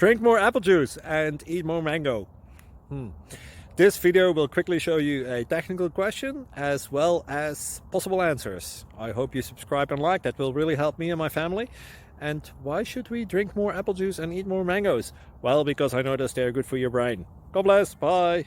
Drink more apple juice and eat more mango. This video will quickly show you a technical question as well as possible answers. I hope you subscribe and like, that will really help me and my family. And why should we drink more apple juice and eat more mangoes? Well, because I noticed they're good for your brain. God bless, bye!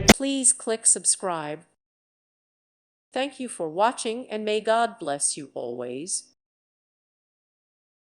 Please click subscribe. Thank you for watching, and may God bless you always.